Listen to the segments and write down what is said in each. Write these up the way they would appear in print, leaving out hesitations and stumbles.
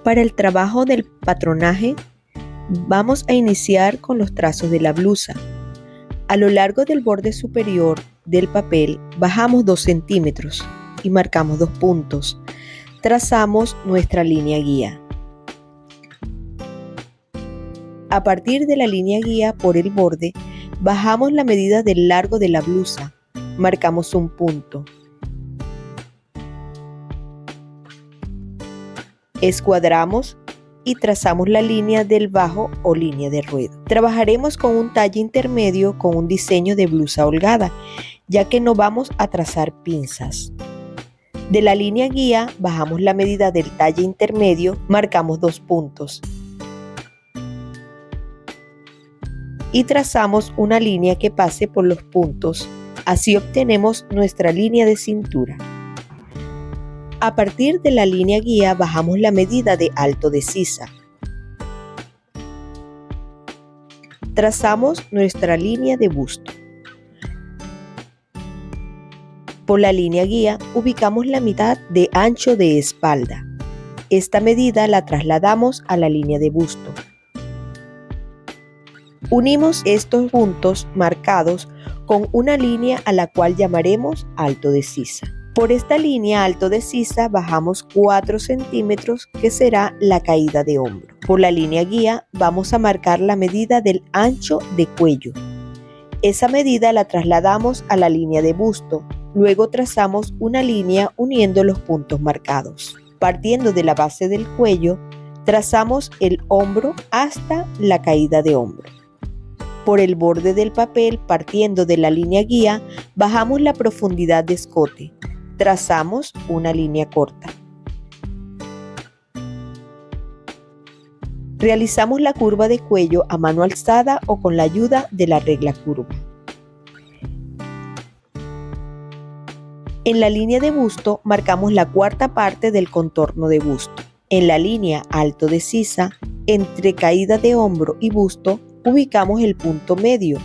Para el trabajo del patronaje, vamos a iniciar con los trazos de la blusa. A lo largo del borde superior del papel bajamos 2 centímetros y marcamos 2 puntos. Trazamos nuestra línea guía. A partir de la línea guía por el borde, bajamos la medida del largo de la blusa. Marcamos un punto. Escuadramos y trazamos la línea del bajo o línea de ruedo. Trabajaremos con un talle intermedio con un diseño de blusa holgada, ya que no vamos a trazar pinzas. De la línea guía bajamos la medida del talle intermedio, marcamos 2 puntos y trazamos una línea que pase por los puntos. Así obtenemos nuestra línea de cintura. A partir de la línea guía bajamos la medida de alto de sisa. Trazamos nuestra línea de busto. Por la línea guía ubicamos la mitad de ancho de espalda. Esta medida la trasladamos a la línea de busto. Unimos estos puntos marcados con una línea a la cual llamaremos alto de sisa. Por esta línea alto de sisa bajamos 4 centímetros, que será la caída de hombro. Por la línea guía vamos a marcar la medida del ancho de cuello. Esa medida la trasladamos a la línea de busto. Luego trazamos una línea uniendo los puntos marcados. Partiendo de la base del cuello, trazamos el hombro hasta la caída de hombro. Por el borde del papel, partiendo de la línea guía, bajamos la profundidad de escote. Trazamos una línea corta. Realizamos la curva de cuello a mano alzada o con la ayuda de la regla curva. En la línea de busto marcamos la cuarta parte del contorno de busto. En la línea alto de sisa, entre caída de hombro y busto, ubicamos el punto medio.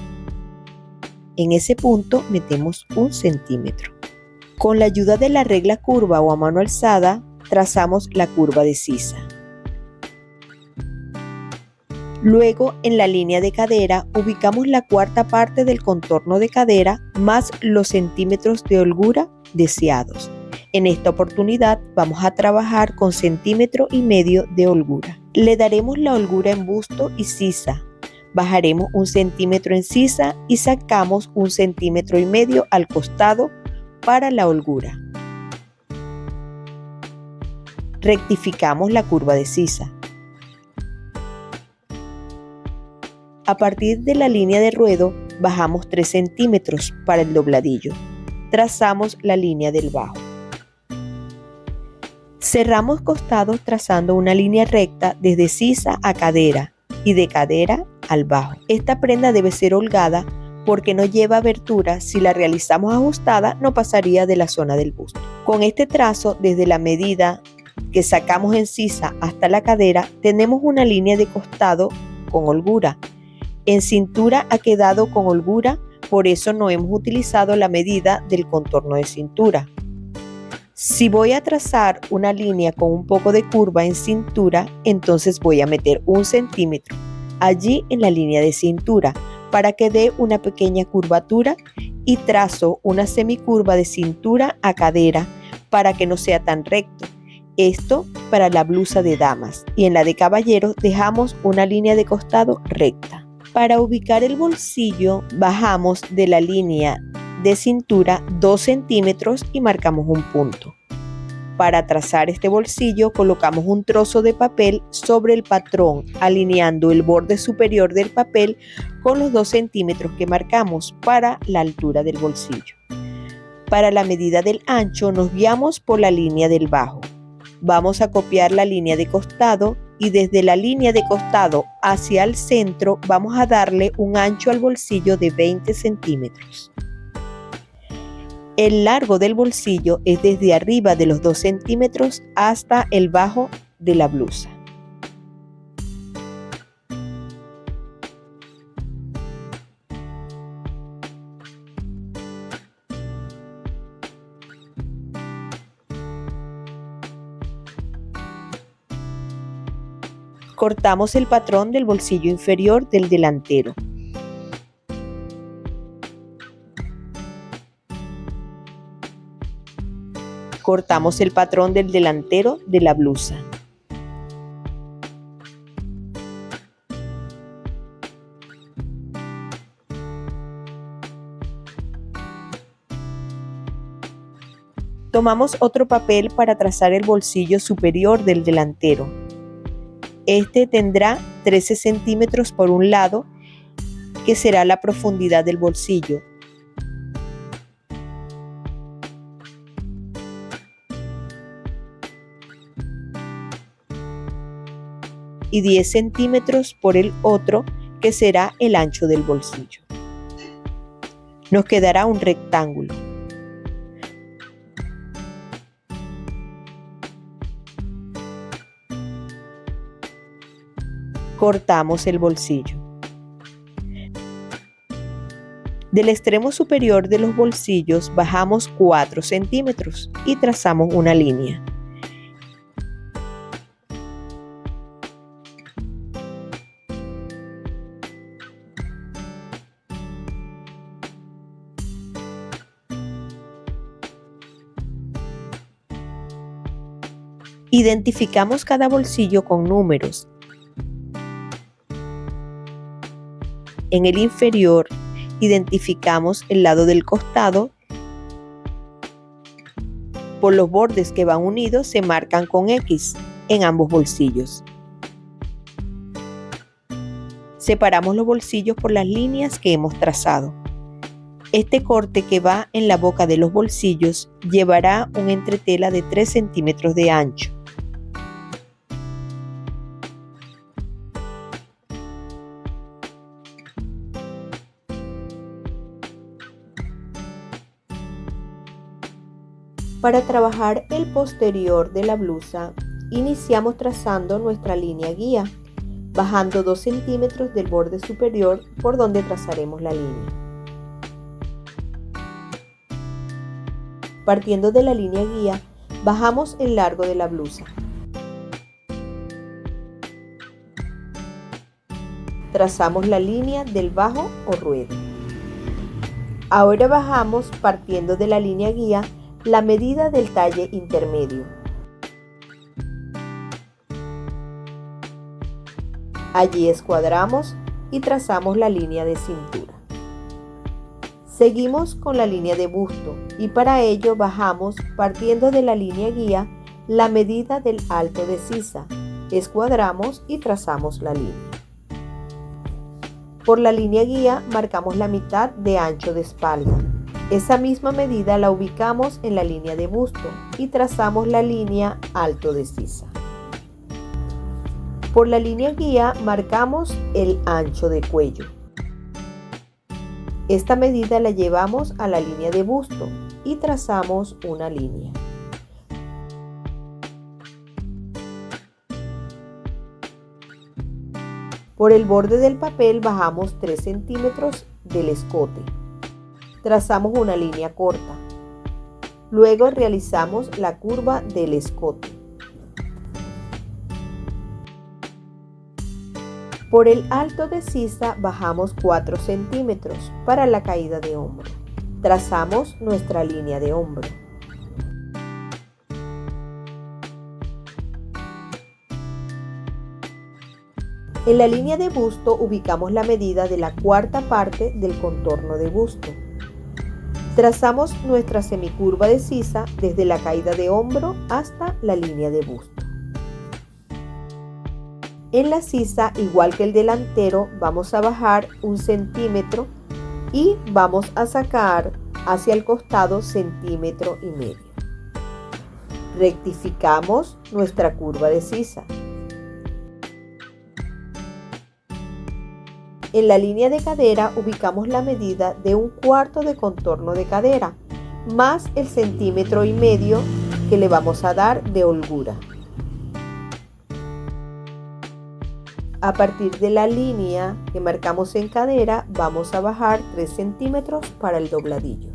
En ese punto metemos 1 centímetro. Con la ayuda de la regla curva o a mano alzada, trazamos la curva de sisa. Luego, en la línea de cadera, ubicamos la cuarta parte del contorno de cadera más los centímetros de holgura deseados. En esta oportunidad vamos a trabajar con 1,5 centímetros de holgura. Le daremos la holgura en busto y sisa. Bajaremos 1 centímetro en sisa y sacamos 1,5 centímetros al costado para la holgura. Rectificamos la curva de sisa. A partir de la línea de ruedo bajamos 3 centímetros para el dobladillo. Trazamos la línea del bajo. Cerramos costados trazando una línea recta desde sisa a cadera y de cadera al bajo. Esta prenda debe ser holgada porque no lleva abertura. Si la realizamos ajustada, no pasaría de la zona del busto. Con este trazo, desde la medida que sacamos en sisa hasta la cadera, tenemos una línea de costado con holgura. En cintura ha quedado con holgura, por eso no hemos utilizado la medida del contorno de cintura. Si voy a trazar una línea con un poco de curva en cintura, entonces voy a meter 1 centímetro allí en la línea de cintura para que dé una pequeña curvatura y trazo una semicurva de cintura a cadera para que no sea tan recto. Esto para la blusa de damas, y en la de caballeros dejamos una línea de costado recta. Para ubicar el bolsillo bajamos de la línea de cintura 2 centímetros y marcamos un punto. Para trazar este bolsillo colocamos un trozo de papel sobre el patrón, alineando el borde superior del papel con los 2 centímetros que marcamos para la altura del bolsillo. Para la medida del ancho nos guiamos por la línea del bajo. Vamos a copiar la línea de costado y desde la línea de costado hacia el centro vamos a darle un ancho al bolsillo de 20 centímetros. El largo del bolsillo es desde arriba de los 2 centímetros hasta el bajo de la blusa. Cortamos el patrón del bolsillo inferior del delantero. Cortamos el patrón del delantero de la blusa. Tomamos otro papel para trazar el bolsillo superior del delantero. Este tendrá 13 centímetros por un lado, que será la profundidad del bolsillo. Y 10 centímetros por el otro, que será el ancho del bolsillo. Nos quedará un rectángulo. Cortamos el bolsillo. Del extremo superior de los bolsillos bajamos 4 centímetros y trazamos una línea. Identificamos cada bolsillo con números. En el inferior identificamos el lado del costado. Por los bordes que van unidos se marcan con X en ambos bolsillos. Separamos los bolsillos por las líneas que hemos trazado. Este corte que va en la boca de los bolsillos llevará un entretela de 3 centímetros de ancho. Para trabajar el posterior de la blusa, iniciamos trazando nuestra línea guía, bajando 2 centímetros del borde superior por donde trazaremos la línea. Partiendo de la línea guía, bajamos el largo de la blusa. Trazamos la línea del bajo o ruedo. Ahora bajamos, partiendo de la línea guía, la medida del talle intermedio. Allí escuadramos y trazamos la línea de cintura. Seguimos con la línea de busto y para ello bajamos, partiendo de la línea guía, la medida del alto de sisa. Escuadramos y trazamos la línea. Por la línea guía marcamos la mitad de ancho de espalda. Esa misma medida la ubicamos en la línea de busto y trazamos la línea alto de sisa. Por la línea guía marcamos el ancho de cuello. Esta medida la llevamos a la línea de busto y trazamos una línea. Por el borde del papel bajamos 3 centímetros del escote. Trazamos una línea corta. Luego realizamos la curva del escote. Por el alto de sisa bajamos 4 centímetros para la caída de hombro. Trazamos nuestra línea de hombro. En la línea de busto ubicamos la medida de la cuarta parte del contorno de busto. Trazamos nuestra semicurva de sisa desde la caída de hombro hasta la línea de busto. En la sisa, igual que el delantero, vamos a bajar 1 centímetro y vamos a sacar hacia el costado 1,5 centímetros. Rectificamos nuestra curva de sisa. En la línea de cadera ubicamos la medida de 1/4 de contorno de cadera, más el 1,5 centímetros que le vamos a dar de holgura. A partir de la línea que marcamos en cadera, vamos a bajar 3 centímetros para el dobladillo.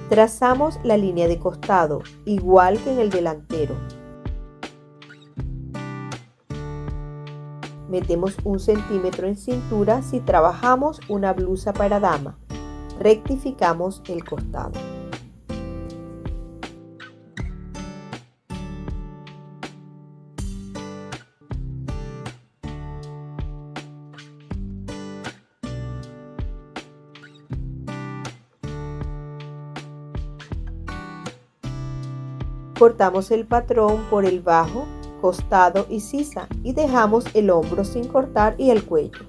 Trazamos la línea de costado, igual que en el delantero. Metemos 1 centímetro en cintura si trabajamos una blusa para dama. Rectificamos el costado. Cortamos el patrón por el bajo, costado y sisa y dejamos el hombro sin cortar y el cuello.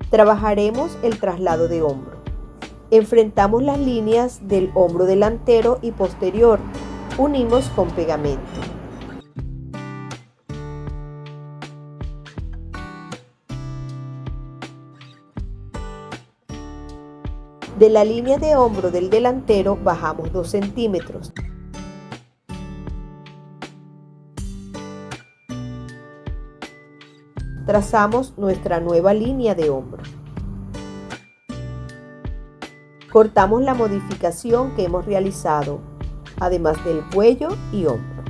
Trabajaremos el traslado de hombro. Enfrentamos las líneas del hombro delantero y posterior. Unimos con pegamento. De la línea de hombro del delantero bajamos 2 centímetros. Trazamos nuestra nueva línea de hombro. Cortamos la modificación que hemos realizado, además del cuello y hombro.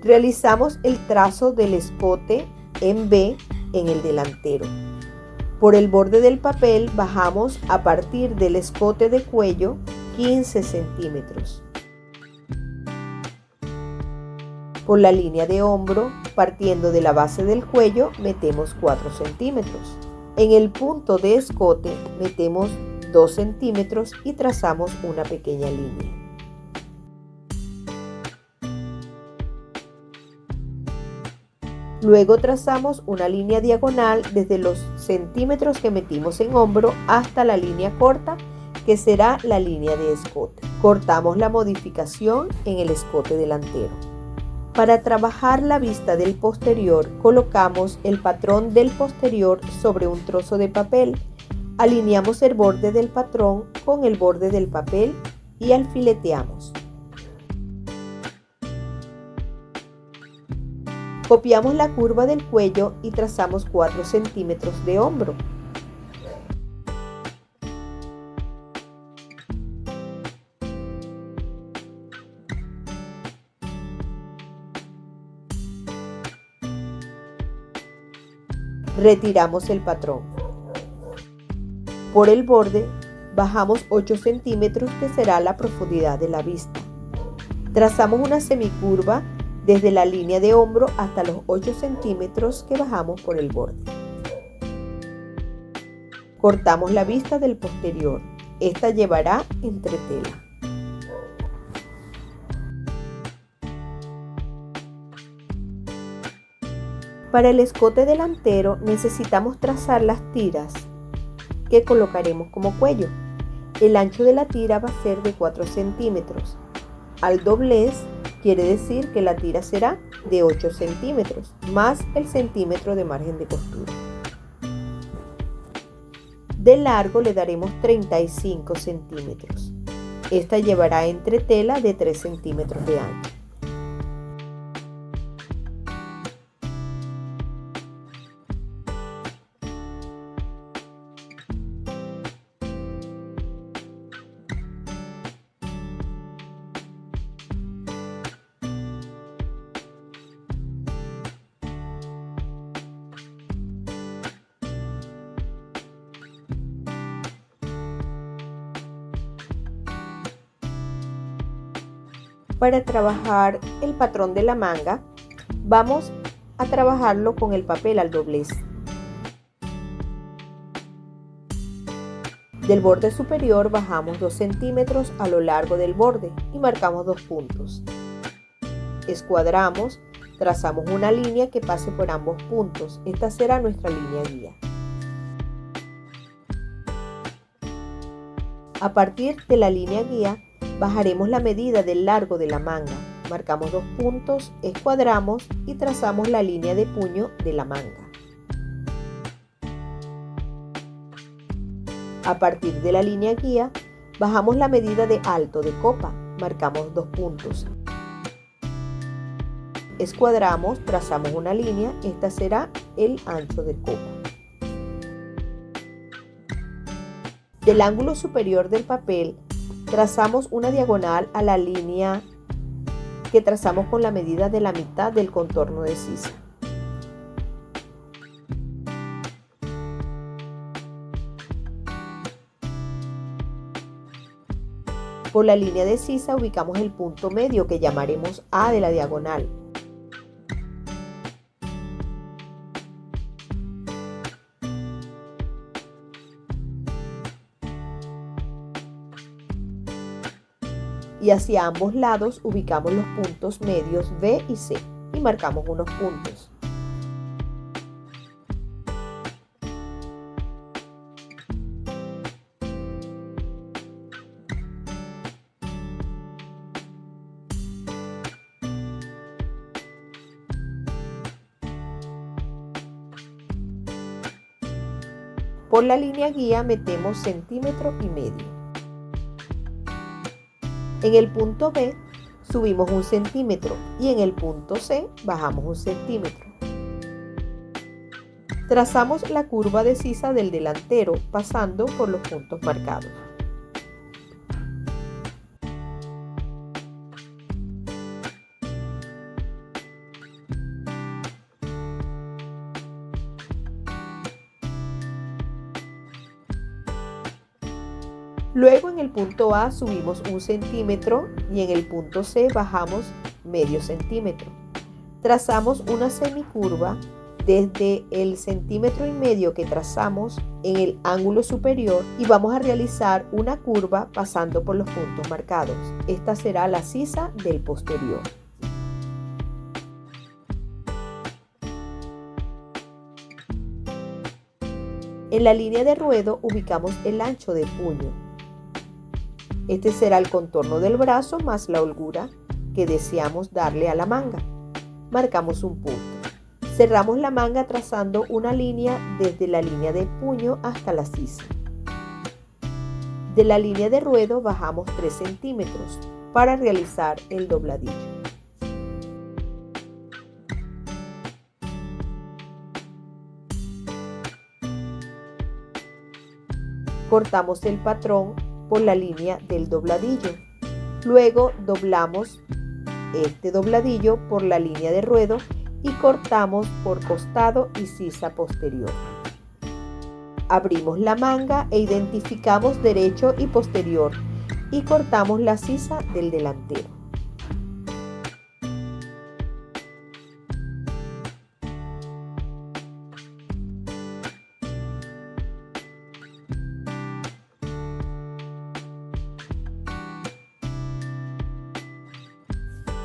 Realizamos el trazo del escote en V en el delantero. Por el borde del papel bajamos a partir del escote de cuello 15 centímetros. Por la línea de hombro, partiendo de la base del cuello, metemos 4 centímetros. En el punto de escote metemos 2 centímetros y trazamos una pequeña línea. Luego trazamos una línea diagonal desde los centímetros que metimos en hombro hasta la línea corta, que será la línea de escote. Cortamos la modificación en el escote delantero. Para trabajar la vista del posterior, colocamos el patrón del posterior sobre un trozo de papel. Alineamos el borde del patrón con el borde del papel y alfileteamos. Copiamos la curva del cuello y trazamos 4 centímetros de hombro. Retiramos el patrón. Por el borde bajamos 8 centímetros, que será la profundidad de la vista. Trazamos una semicurva desde la línea de hombro hasta los 8 centímetros que bajamos por el borde. Cortamos la vista del posterior. Esta llevará entretela. Para el escote delantero necesitamos trazar las tiras que colocaremos como cuello. El ancho de la tira va a ser de 4 centímetros. Al doblez quiere decir que la tira será de 8 centímetros más el centímetro de margen de costura. De largo le daremos 35 centímetros. Esta llevará entretela de 3 centímetros de ancho. Para trabajar el patrón de la manga, vamos a trabajarlo con el papel al doblez. Del borde superior bajamos 2 centímetros a lo largo del borde y marcamos 2 puntos. Escuadramos, trazamos una línea que pase por ambos puntos. Esta será nuestra línea guía. A partir de la línea guía, bajaremos la medida del largo de la manga, marcamos 2 puntos, escuadramos y trazamos la línea de puño de la manga. A partir de la línea guía, bajamos la medida de alto de copa, marcamos 2 puntos. Escuadramos, trazamos una línea, esta será el ancho de copa. Del ángulo superior del papel, trazamos una diagonal a la línea que trazamos con la medida de la mitad del contorno de sisa. Por la línea de sisa ubicamos el punto medio que llamaremos A de la diagonal. Y hacia ambos lados ubicamos los puntos medios B y C y marcamos unos puntos. Por la línea guía metemos centímetro y medio. En el punto B subimos 1 centímetro y en el punto C bajamos 1 centímetro. Trazamos la curva de sisa del delantero pasando por los puntos marcados. Luego en el punto A subimos 1 centímetro y en el punto C bajamos medio centímetro. Trazamos una semicurva desde el centímetro y medio que trazamos en el ángulo superior y vamos a realizar una curva pasando por los puntos marcados. Esta será la sisa del posterior. En la línea de ruedo ubicamos el ancho de puño. Este será el contorno del brazo más la holgura que deseamos darle a la manga. Marcamos un punto. Cerramos la manga trazando una línea desde la línea de puño hasta la sisa. De la línea de ruedo bajamos 3 centímetros para realizar el dobladillo. Cortamos el patrón por la línea del dobladillo. Luego doblamos este dobladillo por la línea de ruedo y cortamos por costado y sisa posterior. Abrimos la manga e identificamos derecho y posterior y cortamos la sisa del delantero.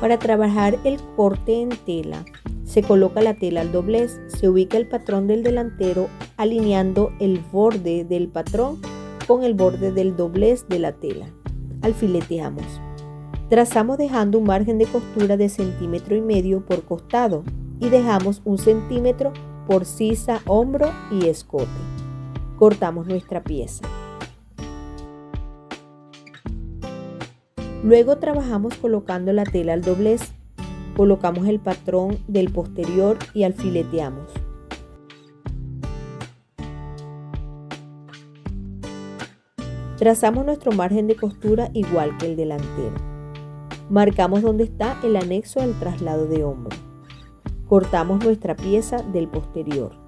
Para trabajar el corte en tela, se coloca la tela al doblez, se ubica el patrón del delantero alineando el borde del patrón con el borde del doblez de la tela. Alfileteamos. Trazamos dejando un margen de costura de 1,5 centímetros por costado y dejamos 1 centímetro por sisa, hombro y escote. Cortamos nuestra pieza. Luego trabajamos colocando la tela al doblez, colocamos el patrón del posterior y alfileteamos. Trazamos nuestro margen de costura igual que el delantero. Marcamos donde está el anexo al traslado de hombro. Cortamos nuestra pieza del posterior.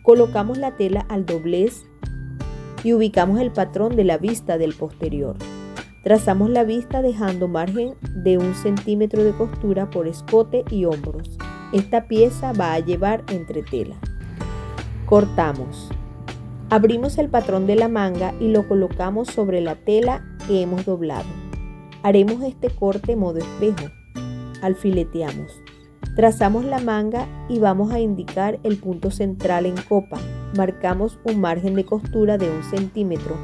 Colocamos la tela al doblez y ubicamos el patrón de la vista del posterior. Trazamos la vista dejando margen de 1 centímetro de costura por escote y hombros. Esta pieza va a llevar entretela. Cortamos. Abrimos el patrón de la manga y lo colocamos sobre la tela que hemos doblado. Haremos este corte modo espejo. Alfileteamos. Trazamos la manga y vamos a indicar el punto central en copa. Marcamos un margen de costura de 1 centímetro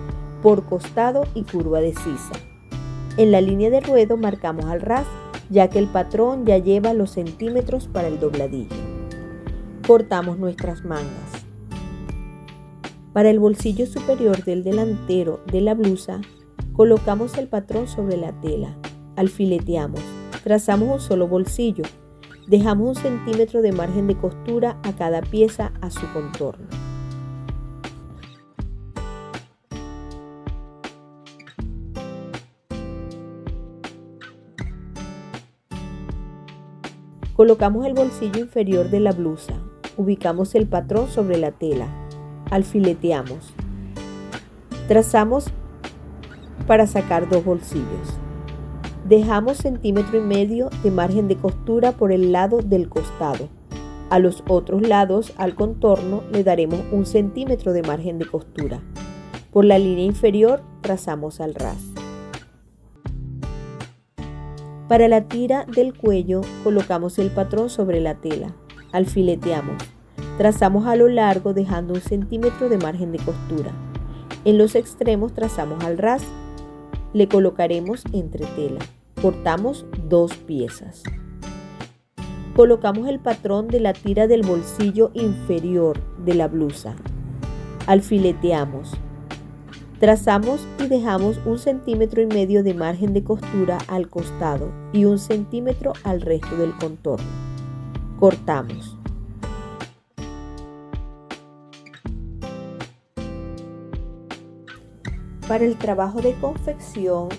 por costado y curva de sisa. En la línea de ruedo marcamos al ras, ya que el patrón ya lleva los centímetros para el dobladillo. Cortamos nuestras mangas. Para el bolsillo superior del delantero de la blusa, colocamos el patrón sobre la tela, alfileteamos, trazamos un solo bolsillo, dejamos 1 centímetro de margen de costura a cada pieza a su contorno. Colocamos el bolsillo inferior de la blusa, ubicamos el patrón sobre la tela, alfileteamos, trazamos para sacar 2 bolsillos. Dejamos 1,5 centímetros de margen de costura por el lado del costado. A los otros lados, al contorno, le daremos 1 centímetro de margen de costura. Por la línea inferior, trazamos al ras. Para la tira del cuello, colocamos el patrón sobre la tela, alfileteamos, trazamos a lo largo dejando 1 centímetro de margen de costura. En los extremos trazamos al ras, le colocaremos entretela, cortamos 2 piezas. Colocamos el patrón de la tira del bolsillo inferior de la blusa, alfileteamos. Trazamos y dejamos 1,5 centímetros de margen de costura al costado y 1 centímetro al resto del contorno. Cortamos. Para el trabajo de confección,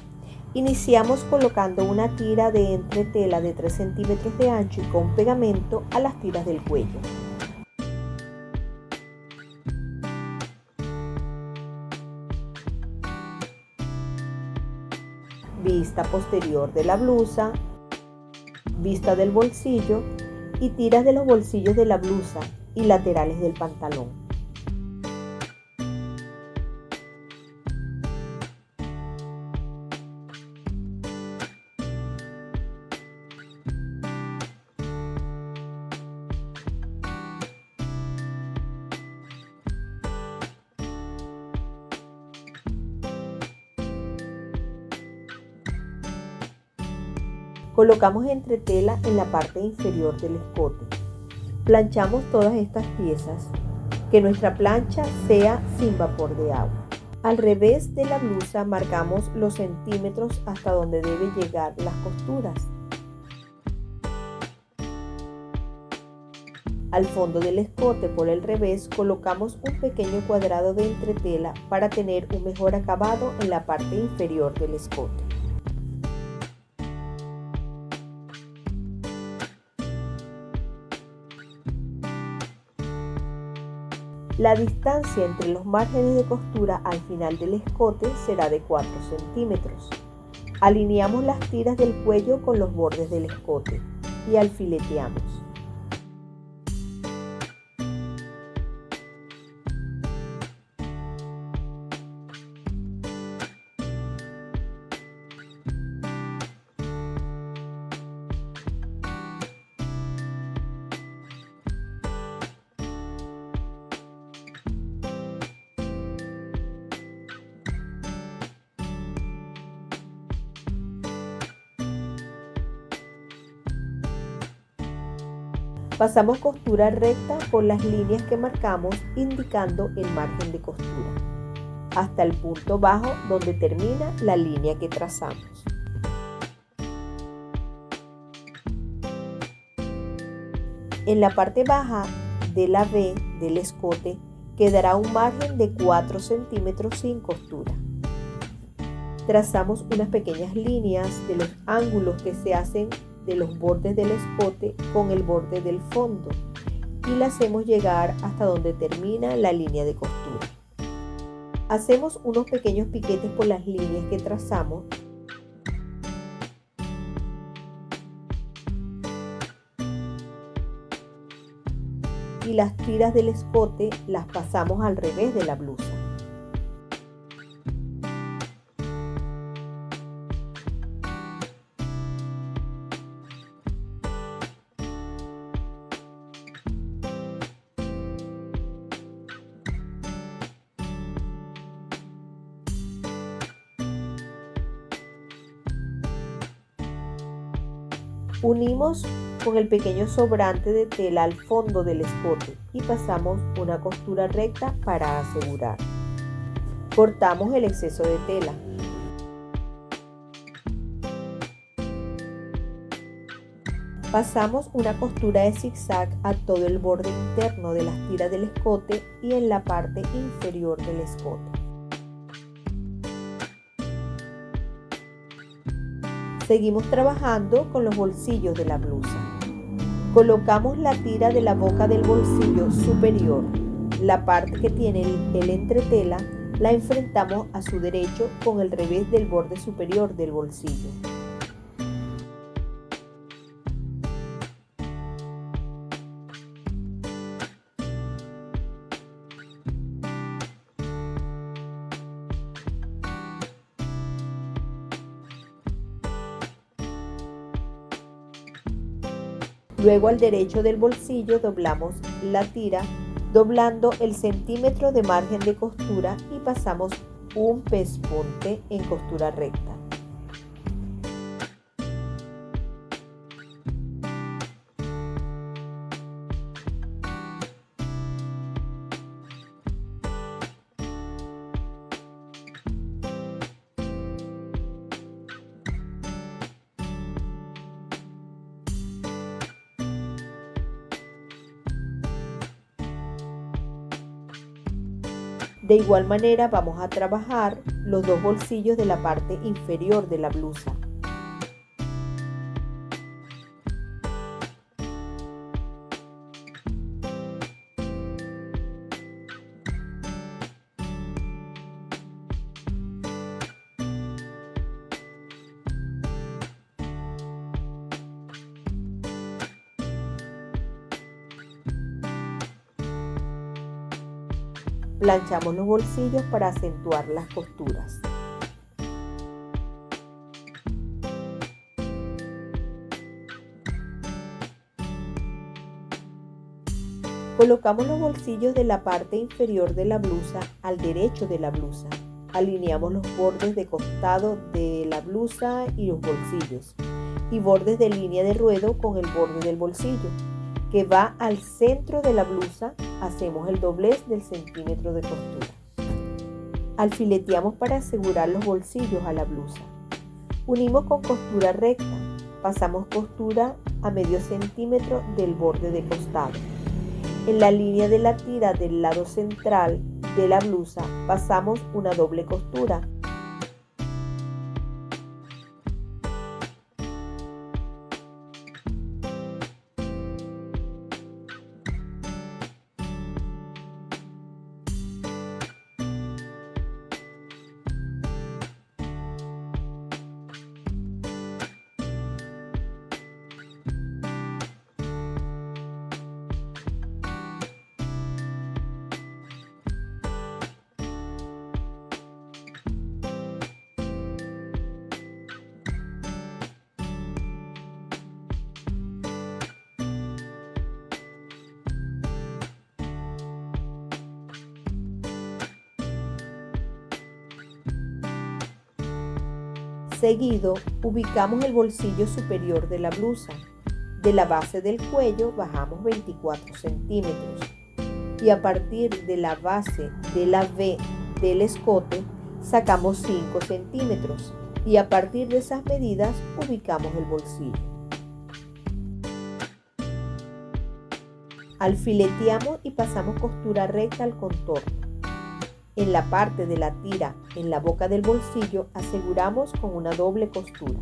iniciamos colocando una tira de entretela de 3 centímetros de ancho y con pegamento a las tiras del cuello. Vista posterior de la blusa, vista del bolsillo y tiras de los bolsillos de la blusa y laterales del pantalón. Colocamos entretela en la parte inferior del escote. Planchamos todas estas piezas, que nuestra plancha sea sin vapor de agua. Al revés de la blusa marcamos los centímetros hasta donde deben llegar las costuras. Al fondo del escote por el revés colocamos un pequeño cuadrado de entretela para tener un mejor acabado en la parte inferior del escote. La distancia entre los márgenes de costura al final del escote será de 4 centímetros. Alineamos las tiras del cuello con los bordes del escote y alfileteamos. Pasamos costura recta por las líneas que marcamos indicando el margen de costura, hasta el punto bajo donde termina la línea que trazamos. En la parte baja de la V del escote quedará un margen de 4 centímetros sin costura. Trazamos unas pequeñas líneas de los ángulos que se hacen de los bordes del escote con el borde del fondo y la hacemos llegar hasta donde termina la línea de costura. Hacemos unos pequeños piquetes por las líneas que trazamos y las tiras del escote las pasamos al revés de la blusa. Unimos con el pequeño sobrante de tela al fondo del escote y pasamos una costura recta para asegurar. Cortamos el exceso de tela. Pasamos una costura de zigzag a todo el borde interno de las tiras del escote y en la parte inferior del escote. Seguimos trabajando con los bolsillos de la blusa. Colocamos la tira de la boca del bolsillo superior. La parte que tiene el entretela la enfrentamos a su derecho con el revés del borde superior del bolsillo. Luego al derecho del bolsillo doblamos la tira, doblando el centímetro de margen de costura y pasamos un pespunte en costura recta. De igual manera vamos a trabajar los dos bolsillos de la parte inferior de la blusa. Planchamos los bolsillos para acentuar las costuras. Colocamos los bolsillos de la parte inferior de la blusa al derecho de la blusa. Alineamos los bordes de costado de la blusa y los bolsillos y bordes de línea de ruedo con el borde del bolsillo que va al centro de la blusa. Hacemos el doblez del centímetro de costura. Alfileteamos para asegurar los bolsillos a la blusa. Unimos con costura recta. Pasamos costura a medio centímetro del borde de costado. En la línea de la tira del lado central de la blusa pasamos una doble costura. Seguido, ubicamos el bolsillo superior de la blusa. De la base del cuello bajamos 24 centímetros y a partir de la base de la V del escote sacamos 5 centímetros y a partir de esas medidas ubicamos el bolsillo. Alfileteamos y pasamos costura recta al contorno. En la parte de la tira, en la boca del bolsillo, aseguramos con una doble costura.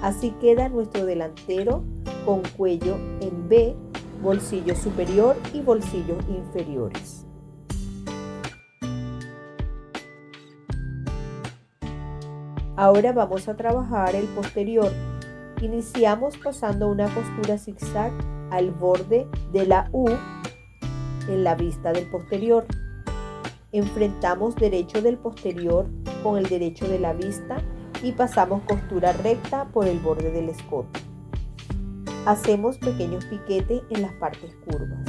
Así queda nuestro delantero con cuello en V, bolsillo superior y bolsillos inferiores. Ahora vamos a trabajar el posterior. Iniciamos pasando una costura zigzag al borde de la U en la vista del posterior. Enfrentamos derecho del posterior con el derecho de la vista y pasamos costura recta por el borde del escote. Hacemos pequeños piquetes en las partes curvas.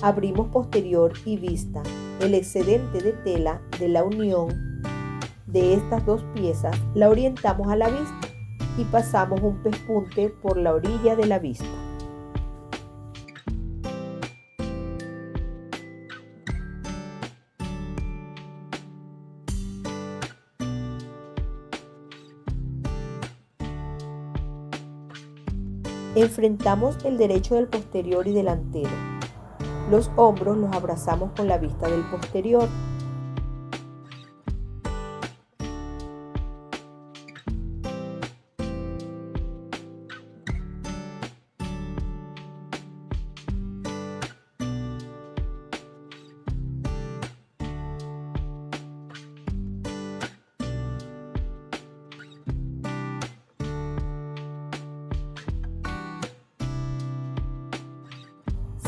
Abrimos posterior y vista. El excedente de tela de la unión de estas dos piezas la orientamos a la vista y pasamos un pespunte por la orilla de la vista. Enfrentamos el derecho del posterior y delantero. Los hombros los abrazamos con la vista del posterior.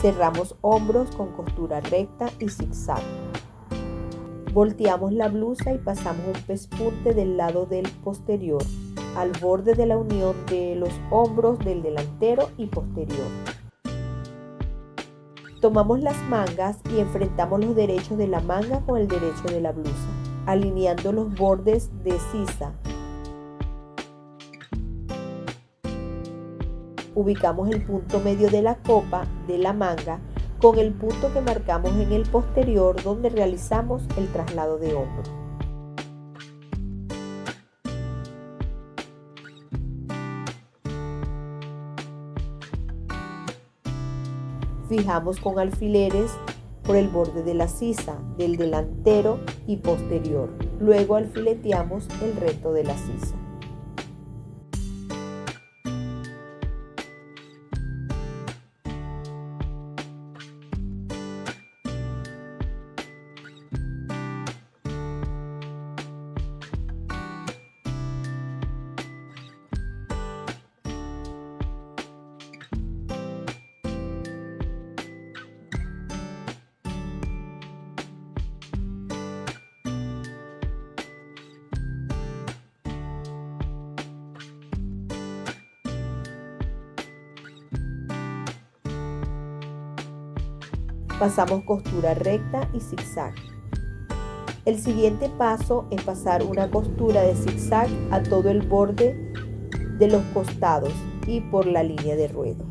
Cerramos hombros con costura recta y zigzag. Volteamos la blusa y pasamos un pespunte del lado del posterior al borde de la unión de los hombros del delantero y posterior. Tomamos las mangas y enfrentamos los derechos de la manga con el derecho de la blusa, alineando los bordes de sisa. Ubicamos el punto medio de la copa de la manga con el punto que marcamos en el posterior donde realizamos el traslado de hombro. Fijamos con alfileres por el borde de la sisa del delantero y posterior. Luego alfileteamos el resto de la sisa. Pasamos costura recta y zigzag. El siguiente paso es pasar una costura de zigzag a todo el borde de los costados y por la línea de ruedo.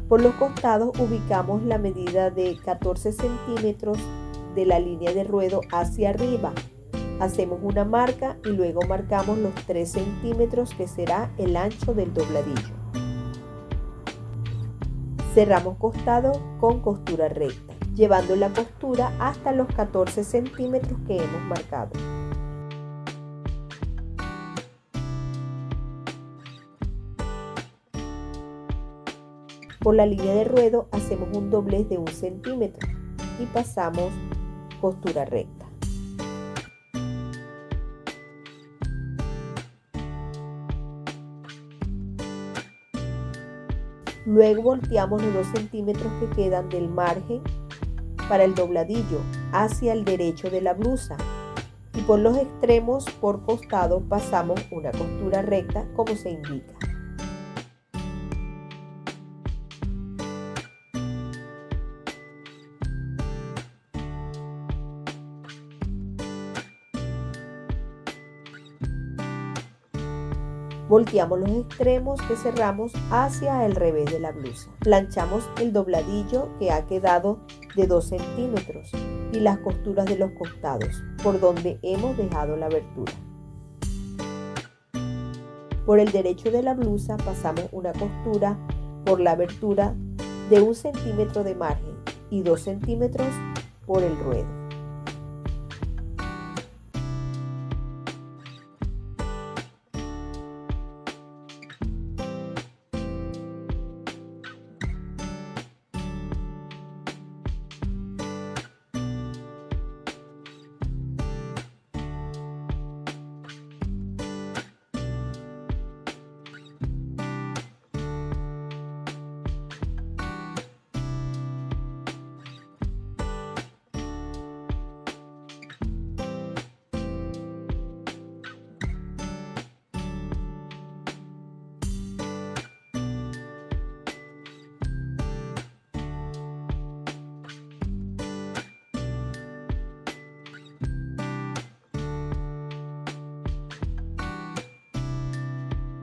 Por los costados ubicamos la medida de 14 centímetros de la línea de ruedo hacia arriba. Hacemos una marca y luego marcamos los 3 centímetros que será el ancho del dobladillo. Cerramos costado con costura recta, llevando la costura hasta los 14 centímetros que hemos marcado. Por la línea de ruedo hacemos un doblez de 1 centímetro y pasamos costura recta. Luego volteamos los 2 centímetros que quedan del margen para el dobladillo hacia el derecho de la blusa y por los extremos por costado pasamos una costura recta como se indica. Volteamos los extremos que cerramos hacia el revés de la blusa. Planchamos el dobladillo que ha quedado de 2 centímetros y las costuras de los costados por donde hemos dejado la abertura. Por el derecho de la blusa pasamos una costura por la abertura de 1 centímetro de margen y 2 centímetros por el ruedo.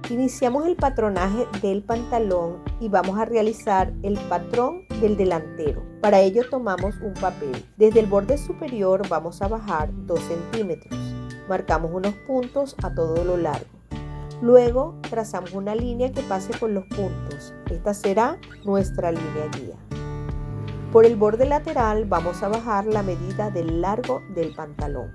Iniciamos el patronaje del pantalón y vamos a realizar el patrón del delantero. Para ello tomamos un papel. Desde el borde superior vamos a bajar 2 centímetros. Marcamos unos puntos a todo lo largo. Luego trazamos una línea que pase por los puntos. Esta será nuestra línea guía. Por el borde lateral vamos a bajar la medida del largo del pantalón.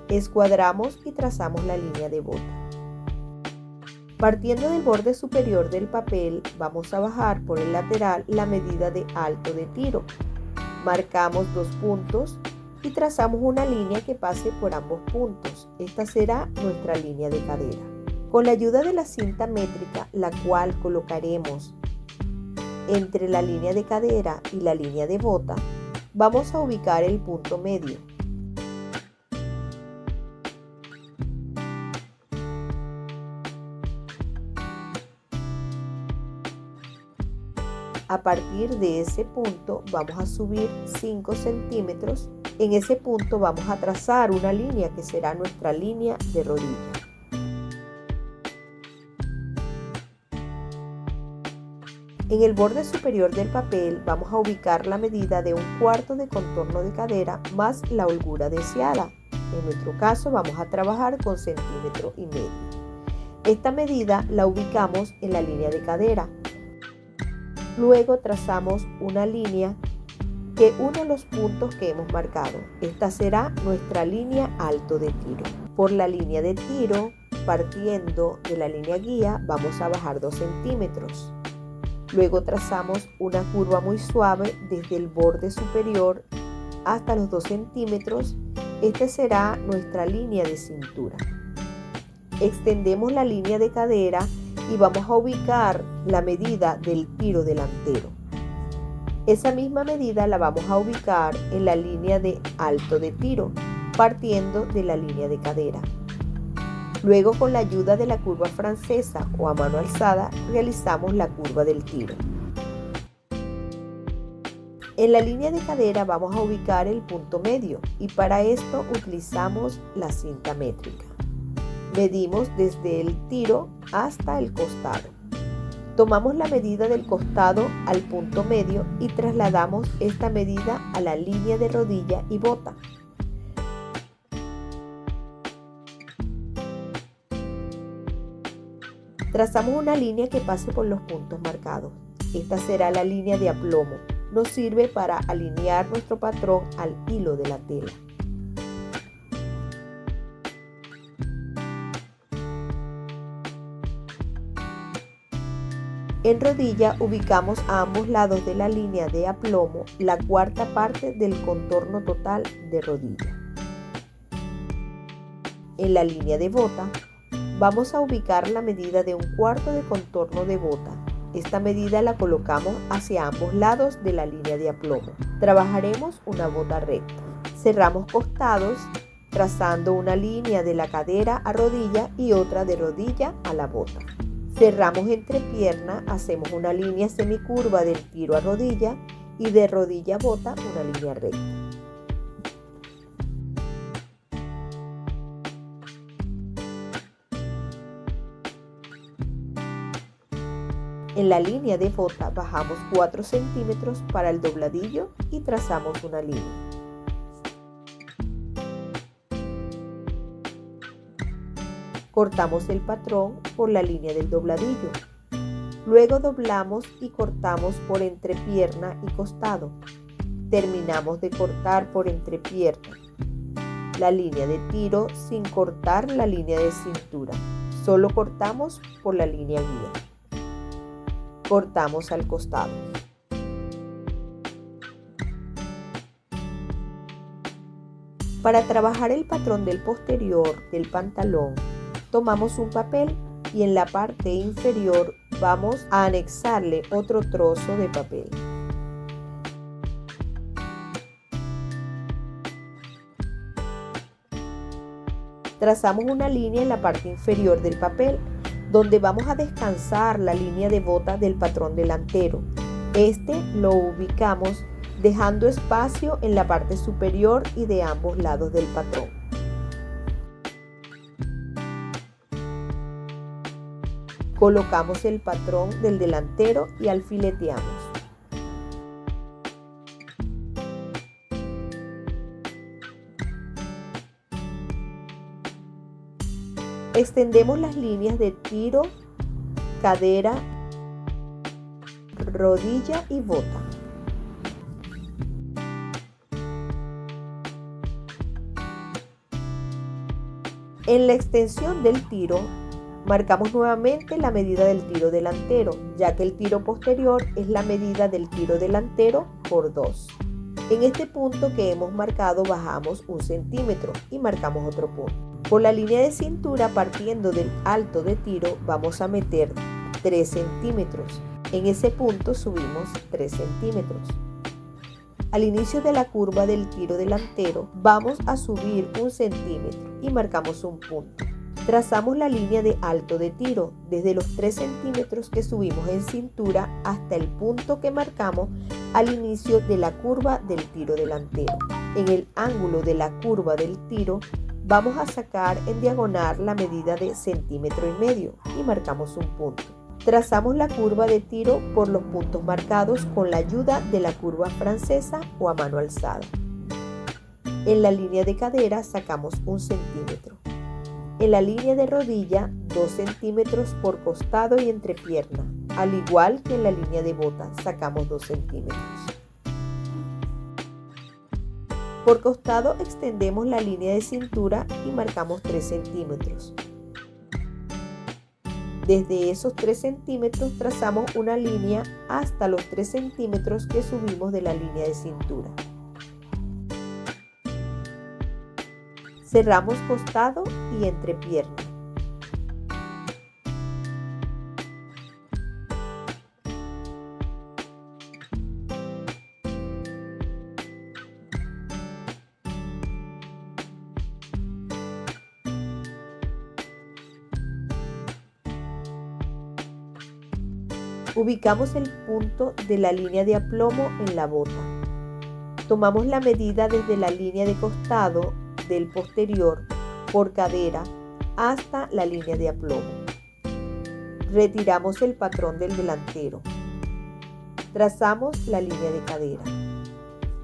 Escuadramos y trazamos la línea de bota. Partiendo del borde superior del papel, vamos a bajar por el lateral la medida de alto de tiro. Marcamos 2 puntos y trazamos una línea que pase por ambos puntos. Esta será nuestra línea de cadera. Con la ayuda de la cinta métrica, la cual colocaremos entre la línea de cadera y la línea de bota, vamos a ubicar el punto medio. A partir de ese punto vamos a subir 5 centímetros. En ese punto vamos a trazar una línea que será nuestra línea de rodilla. En el borde superior del papel vamos a ubicar la medida de 1/4 de contorno de cadera más la holgura deseada. En nuestro caso vamos a trabajar con 1,5 centímetros. Esta medida la ubicamos en la línea de cadera. Luego trazamos una línea que une los puntos que hemos marcado. Esta será nuestra línea alto de tiro. Por la línea de tiro, partiendo de la línea guía, vamos a bajar 2 centímetros. Luego trazamos una curva muy suave desde el borde superior hasta los 2 centímetros. Esta será nuestra línea de cintura. Extendemos la línea de cadera y vamos a ubicar la medida del tiro delantero. Esa misma medida la vamos a ubicar en la línea de alto de tiro, partiendo de la línea de cadera. Luego, con la ayuda de la curva francesa o a mano alzada, realizamos la curva del tiro. En la línea de cadera vamos a ubicar el punto medio y para esto utilizamos la cinta métrica. Medimos desde el tiro hasta el costado. Tomamos la medida del costado al punto medio y trasladamos esta medida a la línea de rodilla y bota. Trazamos una línea que pase por los puntos marcados. Esta será la línea de aplomo. Nos sirve para alinear nuestro patrón al hilo de la tela. En rodilla ubicamos a ambos lados de la línea de aplomo la 1/4 parte del contorno total de rodilla. En la línea de bota vamos a ubicar la medida de 1/4 de contorno de bota. Esta medida la colocamos hacia ambos lados de la línea de aplomo. Trabajaremos una bota recta. Cerramos costados trazando una línea de la cadera a rodilla y otra de rodilla a la bota. Cerramos entrepierna, hacemos una línea semicurva del tiro a rodilla y de rodilla a bota una línea recta. En la línea de bota bajamos 4 centímetros para el dobladillo y trazamos una línea. Cortamos el patrón por la línea del dobladillo. Luego doblamos y cortamos por entrepierna y costado. Terminamos de cortar por entrepierna la línea de tiro sin cortar la línea de cintura. Solo cortamos por la línea guía. Cortamos al costado. Para trabajar el patrón del posterior del pantalón, tomamos un papel y en la parte inferior vamos a anexarle otro trozo de papel. Trazamos una línea en la parte inferior del papel donde vamos a descansar la línea de bota del patrón delantero. Este lo ubicamos dejando espacio en la parte superior y de ambos lados del patrón. Colocamos el patrón del delantero y alfileteamos. Extendemos las líneas de tiro, cadera, rodilla y bota. En la extensión del tiro, marcamos nuevamente la medida del tiro delantero, ya que el tiro posterior es la medida del tiro delantero por 2. En este punto que hemos marcado bajamos 1 centímetro y marcamos otro punto. Por la línea de cintura, partiendo del alto de tiro, vamos a meter 3 centímetros. En ese punto subimos 3 centímetros. Al inicio de la curva del tiro delantero, vamos a subir 1 centímetro y marcamos un punto. Trazamos la línea de alto de tiro desde los 3 centímetros que subimos en cintura hasta el punto que marcamos al inicio de la curva del tiro delantero. En el ángulo de la curva del tiro vamos a sacar en diagonal la medida de 1,5 centímetros y marcamos un punto. Trazamos la curva de tiro por los puntos marcados con la ayuda de la curva francesa o a mano alzada. En la línea de cadera sacamos 1 centímetro. En la línea de rodilla 2 centímetros por costado y entrepierna, al igual que en la línea de bota sacamos 2 centímetros. Por costado extendemos la línea de cintura y marcamos 3 centímetros. Desde esos 3 centímetros trazamos una línea hasta los 3 centímetros que subimos de la línea de cintura. Cerramos costado y entrepierna. Ubicamos el punto de la línea de aplomo en la bota. Tomamos la medida desde la línea de costado del posterior por cadera hasta la línea de aplomo. Retiramos el patrón del delantero. Trazamos la línea de cadera.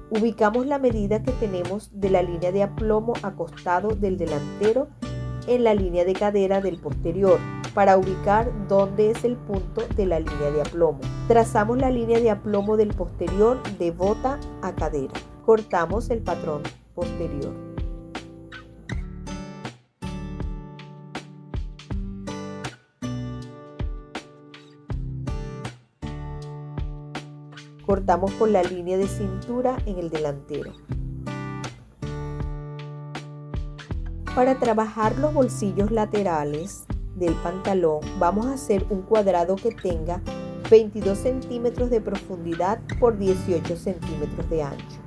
Ubicamos la medida que tenemos de la línea de aplomo a costado del delantero en la línea de cadera del posterior para ubicar dónde es el punto de la línea de aplomo. Trazamos la línea de aplomo del posterior de bota a cadera. Cortamos el patrón posterior. Cortamos por la línea de cintura en el delantero. Para trabajar los bolsillos laterales del pantalón vamos a hacer un cuadrado que tenga 22 centímetros de profundidad por 18 centímetros de ancho.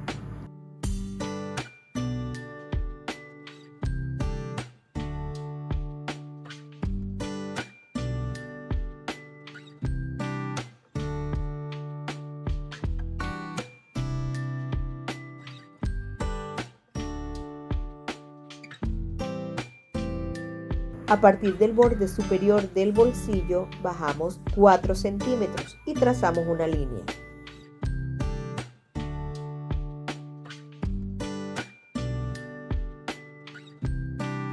A partir del borde superior del bolsillo bajamos 4 centímetros y trazamos una línea.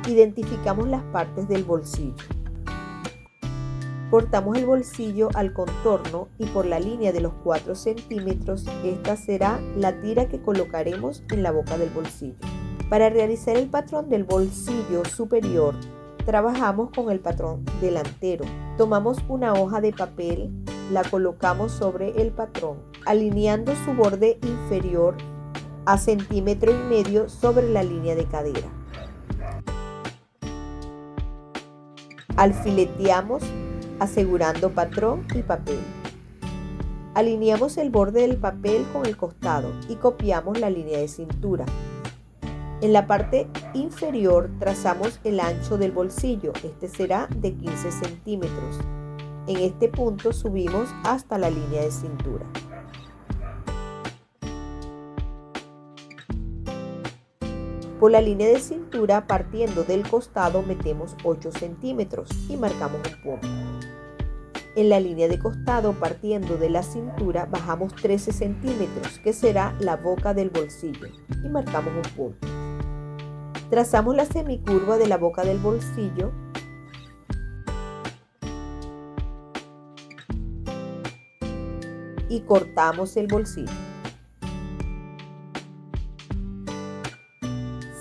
Identificamos las partes del bolsillo. Cortamos el bolsillo al contorno y por la línea de los 4 centímetros, esta será la tira que colocaremos en la boca del bolsillo. Para realizar el patrón del bolsillo superior, trabajamos con el patrón delantero. Tomamos una hoja de papel, la colocamos sobre el patrón, alineando su borde inferior a 1,5 centímetros sobre la línea de cadera. Alfileteamos asegurando patrón y papel. Alineamos el borde del papel con el costado y copiamos la línea de cintura. En la parte inferior trazamos el ancho del bolsillo, este será de 15 centímetros. En este punto subimos hasta la línea de cintura. Por la línea de cintura, partiendo del costado, metemos 8 centímetros y marcamos un punto. En la línea de costado, partiendo de la cintura, bajamos 13 centímetros, que será la boca del bolsillo, y marcamos un punto. Trazamos la semicurva de la boca del bolsillo y cortamos el bolsillo.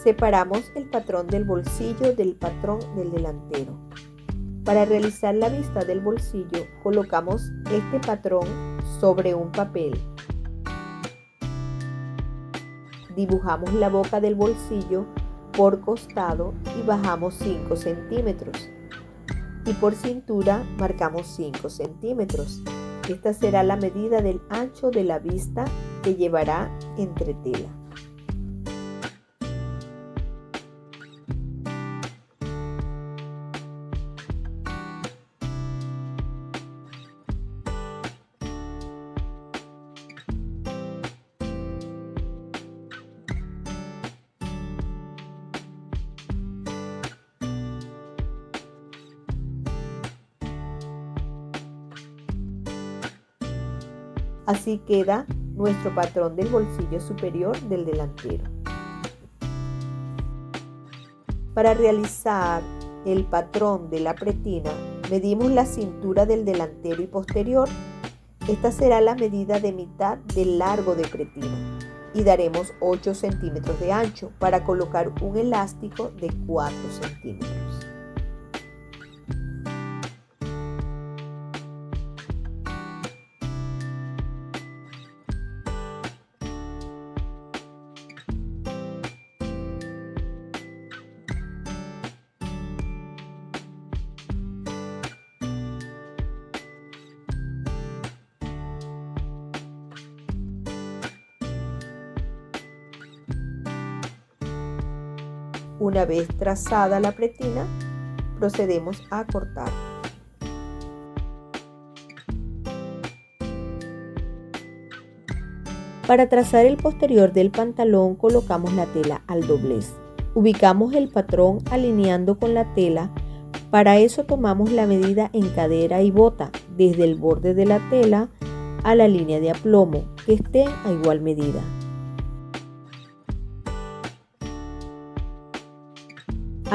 Separamos el patrón del bolsillo del patrón del delantero. Para realizar la vista del bolsillo, colocamos este patrón sobre un papel. Dibujamos la boca del bolsillo por costado y bajamos 5 centímetros. Y por cintura marcamos 5 centímetros. Esta será la medida del ancho de la vista que llevará entretela. Así queda nuestro patrón del bolsillo superior del delantero. Para realizar el patrón de la pretina, medimos la cintura del delantero y posterior. Esta será la medida de mitad del largo de pretina y daremos 8 centímetros de ancho para colocar un elástico de 4 centímetros. Una vez trazada la pretina, procedemos a cortar. Para trazar el posterior del pantalón, colocamos la tela al doblez. Ubicamos el patrón alineando con la tela. Para eso tomamos la medida en cadera y bota, desde el borde de la tela a la línea de aplomo, que esté a igual medida.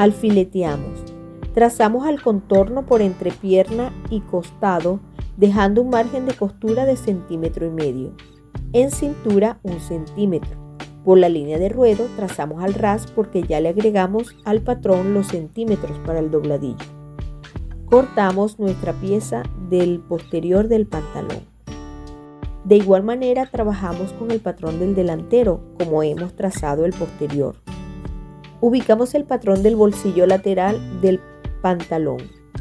Alfileteamos. Trazamos al contorno por entrepierna y costado, dejando un margen de costura de 1,5 centímetros. En cintura 1 centímetro. Por la línea de ruedo trazamos al ras porque ya le agregamos al patrón los centímetros para el dobladillo. Cortamos nuestra pieza del posterior del pantalón. De igual manera trabajamos con el patrón del delantero, como hemos trazado el posterior. Ubicamos el patrón del bolsillo lateral del pantalón.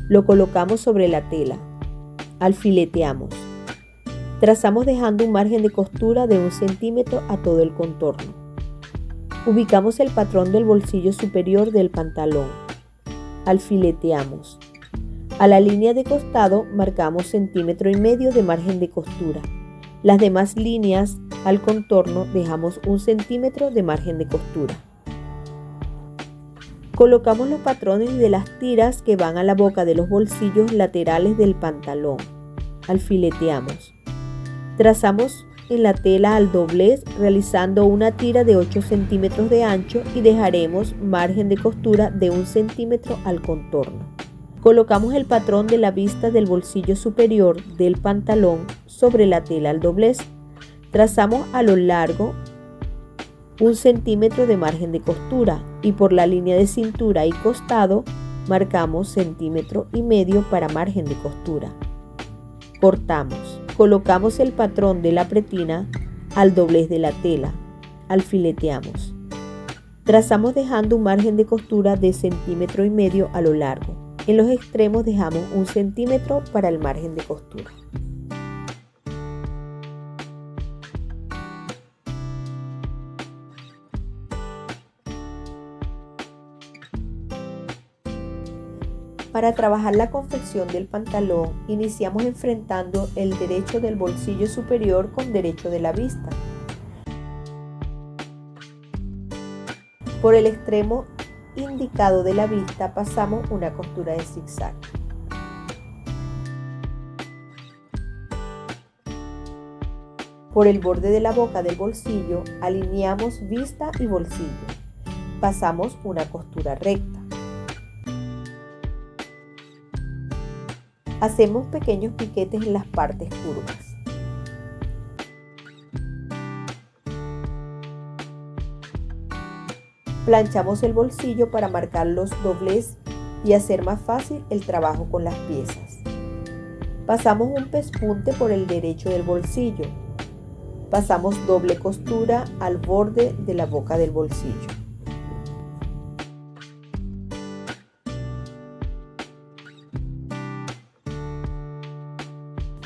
Lo colocamos sobre la tela. Alfileteamos. Trazamos dejando un margen de costura de 1 centímetro a todo el contorno. Ubicamos el patrón del bolsillo superior del pantalón. Alfileteamos. A la línea de costado marcamos 1,5 centímetros de margen de costura. Las demás líneas al contorno dejamos 1 centímetro de margen de costura. Colocamos los patrones de las tiras que van a la boca de los bolsillos laterales del pantalón. Alfileteamos. Trazamos en la tela al doblez realizando una tira de 8 centímetros de ancho y dejaremos margen de costura de 1 centímetro al contorno. Colocamos el patrón de la vista del bolsillo superior del pantalón sobre la tela al doblez. Trazamos a lo largo 1 centímetro de margen de costura y por la línea de cintura y costado marcamos 1,5 centímetros para margen de costura. Cortamos. Colocamos el patrón de la pretina al doblez de la tela. Alfileteamos. Trazamos dejando un margen de costura de 1,5 centímetros a lo largo. En los extremos dejamos 1 centímetro para el margen de costura. Para trabajar la confección del pantalón, iniciamos enfrentando el derecho del bolsillo superior con derecho de la vista. Por el extremo indicado de la vista pasamos una costura de zigzag. Por el borde de la boca del bolsillo alineamos vista y bolsillo. Pasamos una costura recta. Hacemos pequeños piquetes en las partes curvas. Planchamos el bolsillo para marcar los doblez y hacer más fácil el trabajo con las piezas. Pasamos un pespunte por el derecho del bolsillo. Pasamos doble costura al borde de la boca del bolsillo.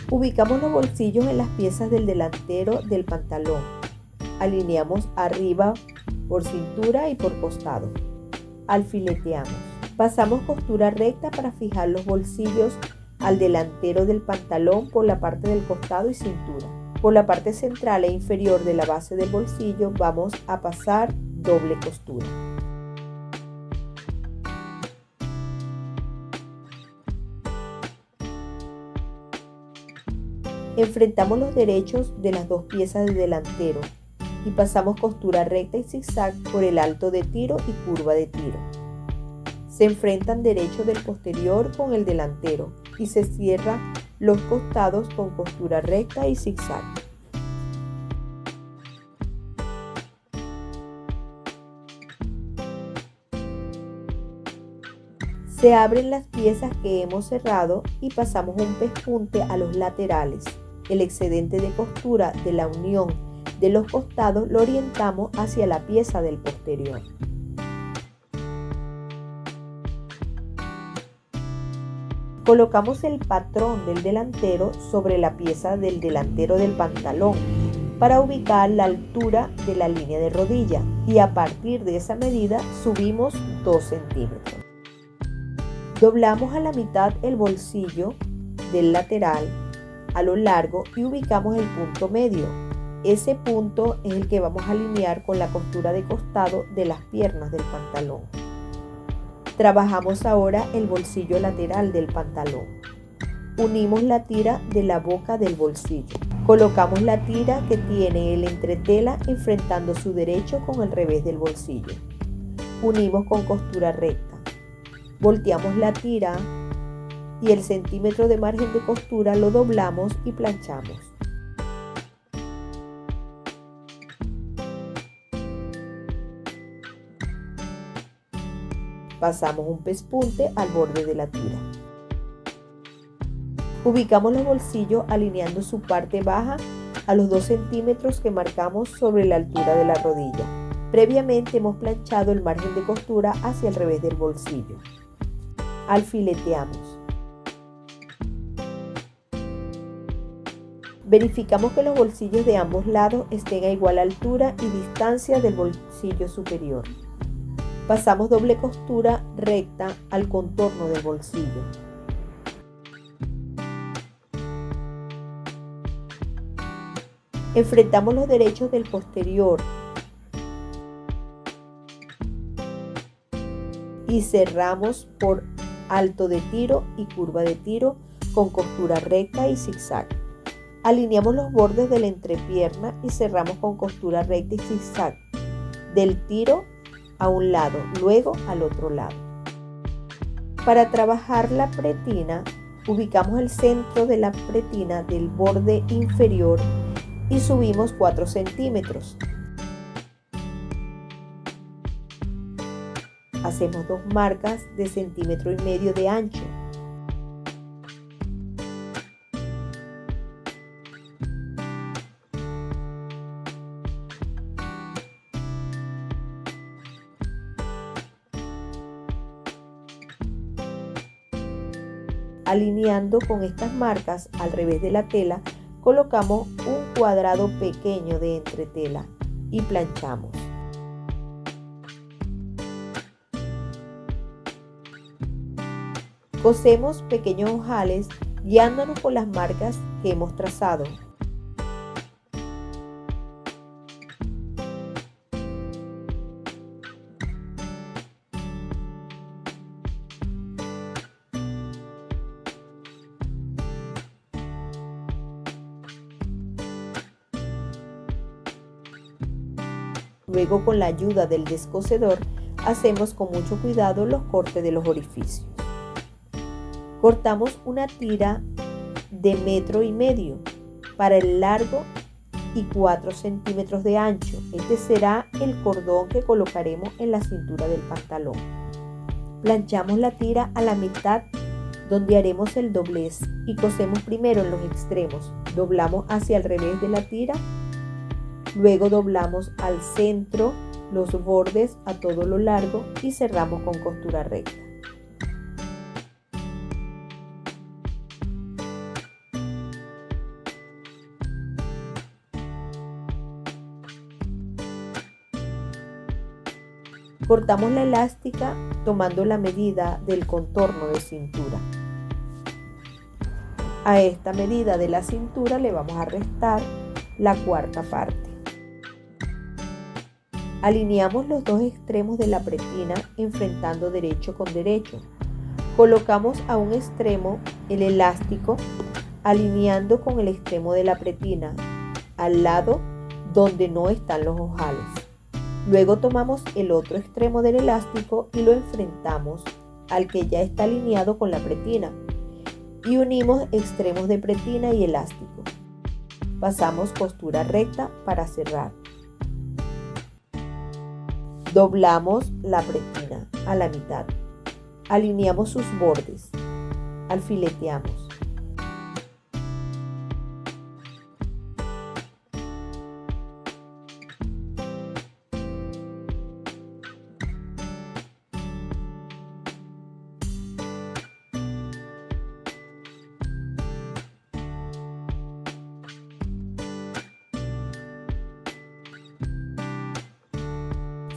Ubicamos los bolsillos en las piezas del delantero del pantalón. Alineamos arriba por cintura y por costado. Alfileteamos. Pasamos costura recta para fijar los bolsillos al delantero del pantalón por la parte del costado y cintura. Por la parte central e inferior de la base del bolsillo vamos a pasar doble costura. Enfrentamos los derechos de las dos piezas del delantero y pasamos costura recta y zigzag por el alto de tiro y curva de tiro. Se enfrentan derechos del posterior con el delantero y se cierran los costados con costura recta y zigzag. Se abren las piezas que hemos cerrado y pasamos un pespunte a los laterales. El excedente de costura de la unión de los costados lo orientamos hacia la pieza del posterior. Colocamos el patrón del delantero sobre la pieza del delantero del pantalón para ubicar la altura de la línea de rodilla y a partir de esa medida subimos 2 centímetros. Doblamos a la mitad el bolsillo del lateral a lo largo y ubicamos el punto medio. Ese punto es el que vamos a alinear con la costura de costado de las piernas del pantalón. Trabajamos ahora el bolsillo lateral del pantalón. Unimos la tira de la boca del bolsillo. Colocamos la tira que tiene el entretela enfrentando su derecho con el revés del bolsillo. Unimos con costura recta. Volteamos la tira y el centímetro de margen de costura lo doblamos y planchamos. Pasamos un pespunte al borde de la tira. Ubicamos los bolsillos alineando su parte baja a los 2 centímetros que marcamos sobre la altura de la rodilla. Previamente hemos planchado el margen de costura hacia el revés del bolsillo. Alfileteamos. Verificamos que los bolsillos de ambos lados estén a igual altura y distancia del bolsillo superior. Pasamos doble costura recta al contorno del bolsillo. Enfrentamos los derechos del posterior y cerramos por alto de tiro y curva de tiro con costura recta y zigzag. Alineamos los bordes de la entrepierna y cerramos con costura recta y zigzag del tiro a un lado, luego al otro lado. Para trabajar la pretina, ubicamos el centro de la pretina del borde inferior y subimos 4 centímetros. Hacemos 2 marcas de 1,5 centímetros de ancho. Alineando con estas marcas al revés de la tela, colocamos un cuadrado pequeño de entretela y planchamos. Cosemos pequeños ojales guiándonos por las marcas que hemos trazado. Luego, con la ayuda del descosedor, hacemos con mucho cuidado los cortes de los orificios. Cortamos una tira de 1,5 metros para el largo y 4 centímetros de ancho. Este será el cordón que colocaremos en la cintura del pantalón. Planchamos la tira a la mitad donde haremos el doblez y cosemos primero en los extremos. Doblamos hacia el revés de la tira, luego doblamos al centro los bordes a todo lo largo y cerramos con costura recta. Cortamos la elástica tomando la medida del contorno de cintura. A esta medida de la cintura le vamos a restar la cuarta parte. Alineamos los dos extremos de la pretina enfrentando derecho con derecho. Colocamos a un extremo el elástico alineando con el extremo de la pretina al lado donde no están los ojales. Luego tomamos el otro extremo del elástico y lo enfrentamos al que ya está alineado con la pretina y unimos extremos de pretina y elástico. Pasamos costura recta para cerrar. Doblamos la pretina a la mitad. Alineamos sus bordes. Alfileteamos.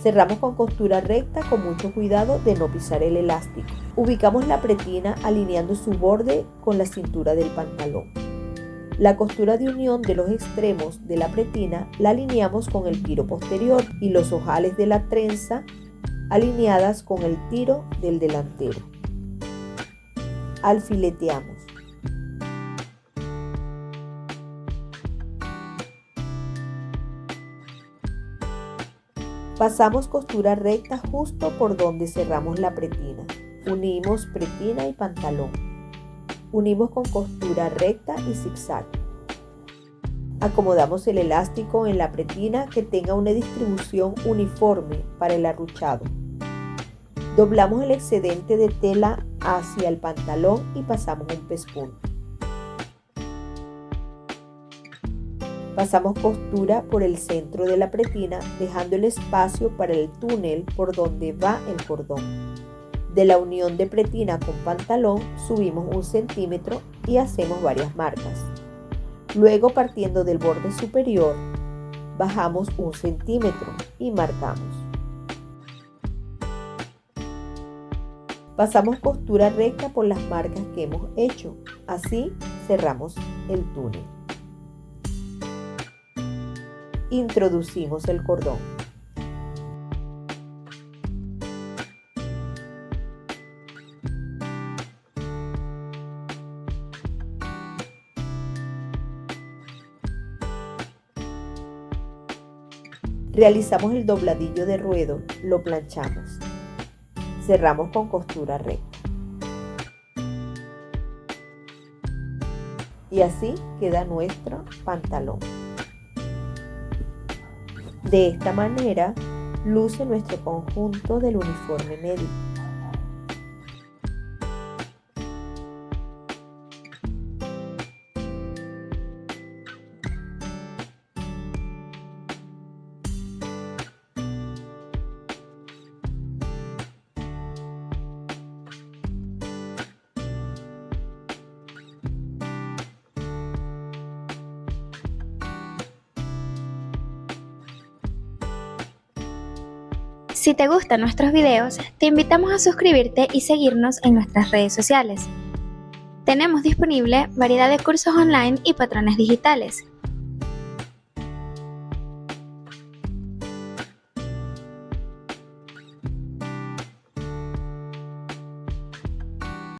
Cerramos con costura recta con mucho cuidado de no pisar el elástico. Ubicamos la pretina alineando su borde con la cintura del pantalón. La costura de unión de los extremos de la pretina la alineamos con el tiro posterior y los ojales de la trenza alineadas con el tiro del delantero. Alfileteamos. Pasamos costura recta justo por donde cerramos la pretina. Unimos pretina y pantalón. Unimos con costura recta y zigzag. Acomodamos el elástico en la pretina que tenga una distribución uniforme para el arruchado. Doblamos el excedente de tela hacia el pantalón y pasamos un pespunte. Pasamos costura por el centro de la pretina, dejando el espacio para el túnel por donde va el cordón. De la unión de pretina con pantalón subimos 1 centímetro y hacemos varias marcas. Luego, partiendo del borde superior, bajamos 1 centímetro y marcamos. Pasamos costura recta por las marcas que hemos hecho. Así cerramos el túnel. Introducimos el cordón. Realizamos el dobladillo de ruedo, lo planchamos. Cerramos con costura recta. Y así queda nuestro pantalón. De esta manera luce nuestro conjunto del uniforme médico. Si te gustan nuestros videos, te invitamos a suscribirte y seguirnos en nuestras redes sociales. Tenemos disponible variedad de cursos online y patrones digitales.